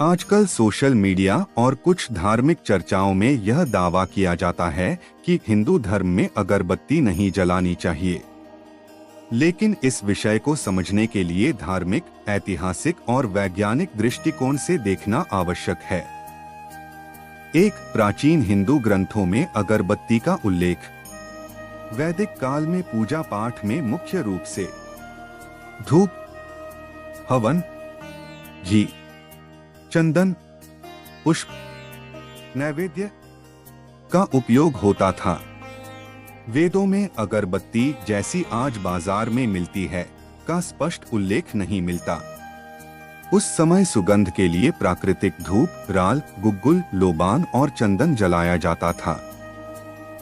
आजकल social media और कुछ धार्मिक चर्चाओं में यह दावा किया जाता है कि हिंदू धर्म में अगरबत्ती नहीं जलानी चाहिए। लेकिन इस विषय को समझने के लिए धार्मिक, ऐतिहासिक और वैज्ञानिक दृष्टिकोण से देखना आवश्यक है। एक प्राचीन हिंदू ग्रंथों में अगरबत्ती का उल्लेख वैदिक काल में पूजा पाठ में मुख्य रूप से धूप, हवन, घी, चंदन, पुष्प, नैवेद्य का उपयोग होता था। वेदों में अगरबत्ती जैसी आज बाजार में मिलती है का स्पष्ट उल्लेख नहीं मिलता। उस समय सुगंध के लिए प्राकृतिक धूप, राल, गुग्गुल, लोबान और चंदन जलाया जाता था।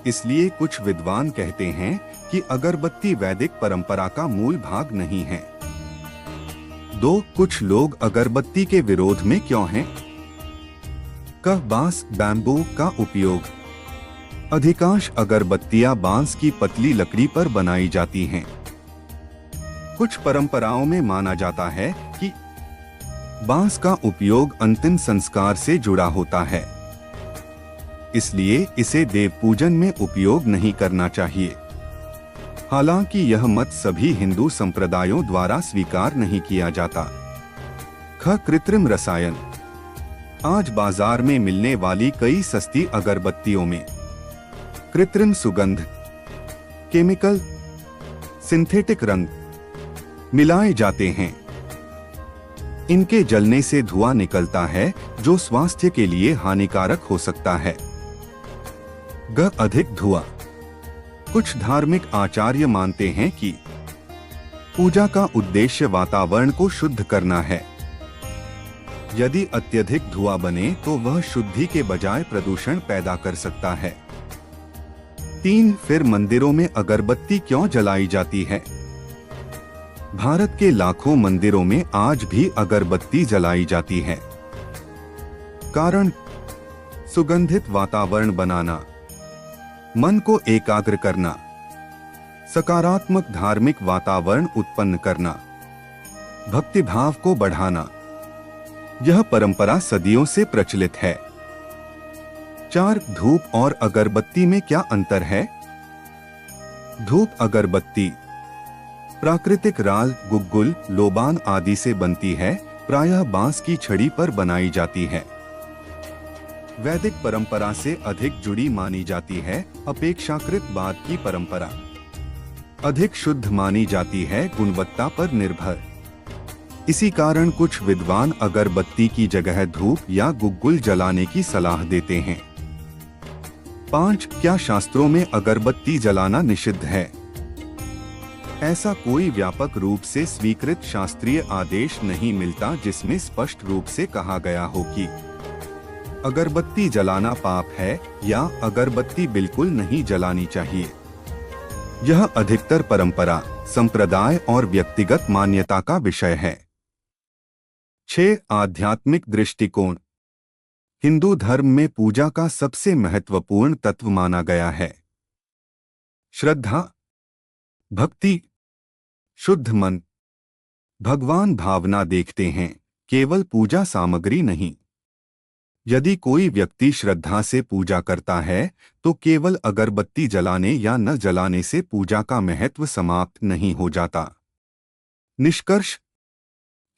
इसलिए कुछ विद्वान कहते हैं कि अगरबत्ती वैदिक परंपरा का मूल भाग नहीं है। कुछ लोग अगरबत्ती के विरोध में क्यों हैं? बांस, बैम्बू का उपयोग। अधिकांश अगरबत्तियां बांस की पतली लकड़ी पर बनाई जाती हैं। कुछ परंपराओं में माना जाता है कि बांस का उपयोग अंतिम संस्कार से जुड़ा होता है, इसलिए इसे देव पूजन में उपयोग नहीं करना चाहिए। हालांकि यह मत सभी हिंदू संप्रदायों द्वारा स्वीकार नहीं किया जाता। कृत्रिम रसायन। आज बाजार में मिलने वाली कई सस्ती अगरबत्तियों में कृत्रिम सुगंध, केमिकल, सिंथेटिक रंग मिलाए जाते हैं। इनके जलने से धुआं निकलता है जो स्वास्थ्य के लिए हानिकारक हो सकता है। अधिक धुआं। कुछ धार्मिक आचार्य मानते हैं कि पूजा का उद्देश्य वातावरण को शुद्ध करना है। यदि अत्यधिक धुआं बने तो वह शुद्धि के बजाय प्रदूषण पैदा कर सकता है। फिर मंदिरों में अगरबत्ती क्यों जलाई जाती है? भारत के लाखों मंदिरों में आज भी अगरबत्ती जलाई जाती है। कारण सुगंधित वातावरण बनाना, मन को एकाग्र करना, सकारात्मक धार्मिक वातावरण उत्पन्न करना, भक्तिभाव को बढ़ाना। यह परंपरा सदियों से प्रचलित है। धूप और अगरबत्ती में क्या अंतर है? धूप अगरबत्ती प्राकृतिक राल, गुग्गुल, लोबान आदि से बनती है, प्रायः बांस की छड़ी पर बनाई जाती है। वैदिक परंपरा से अधिक जुड़ी मानी जाती है। अपेक्षाकृत बाद की परंपरा अधिक शुद्ध मानी जाती है, गुणवत्ता पर निर्भर। इसी कारण कुछ विद्वान अगरबत्ती की जगह धूप या गुग्गुल जलाने की सलाह देते हैं। क्या शास्त्रों में अगरबत्ती जलाना निषिद्ध है? ऐसा कोई व्यापक रूप से स्वीकृत शास्त्रीय आदेश नहीं मिलता जिसमें स्पष्ट रूप से कहा गया हो कि अगरबत्ती जलाना पाप है या अगरबत्ती बिल्कुल नहीं जलानी चाहिए। यह अधिकतर परंपरा, संप्रदाय और व्यक्तिगत मान्यता का विषय है। आध्यात्मिक दृष्टिकोण। हिंदू धर्म में पूजा का सबसे महत्वपूर्ण तत्व माना गया है श्रद्धा, भक्ति, शुद्ध मन। भगवान भावना देखते हैं, केवल पूजा सामग्री नहीं। यदि कोई व्यक्ति श्रद्धा से पूजा करता है तो केवल अगरबत्ती जलाने या न जलाने से पूजा का महत्व समाप्त नहीं हो जाता। निष्कर्ष,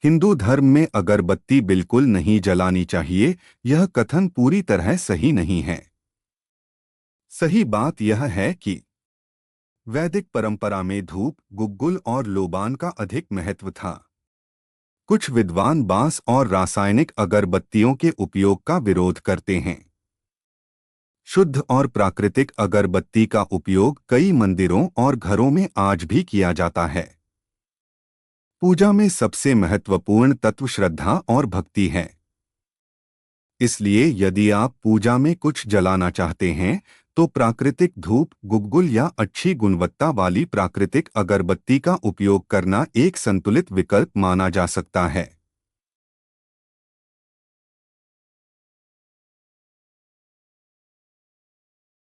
हिंदू धर्म में अगरबत्ती बिल्कुल नहीं जलानी चाहिए, यह कथन पूरी तरह सही नहीं है। सही बात यह है कि वैदिक परंपरा में धूप, गुग्गुल और लोबान का अधिक महत्व था। कुछ विद्वान बांस और रासायनिक अगरबत्तियों के उपयोग का विरोध करते हैं। शुद्ध और प्राकृतिक अगरबत्ती का उपयोग कई मंदिरों और घरों में आज भी किया जाता है। पूजा में सबसे महत्वपूर्ण तत्व श्रद्धा और भक्ति है। इसलिए यदि आप पूजा में कुछ जलाना चाहते हैं तो प्राकृतिक धूप, गुग्गुल या अच्छी गुणवत्ता वाली प्राकृतिक अगरबत्ती का उपयोग करना एक संतुलित विकल्प माना जा सकता है।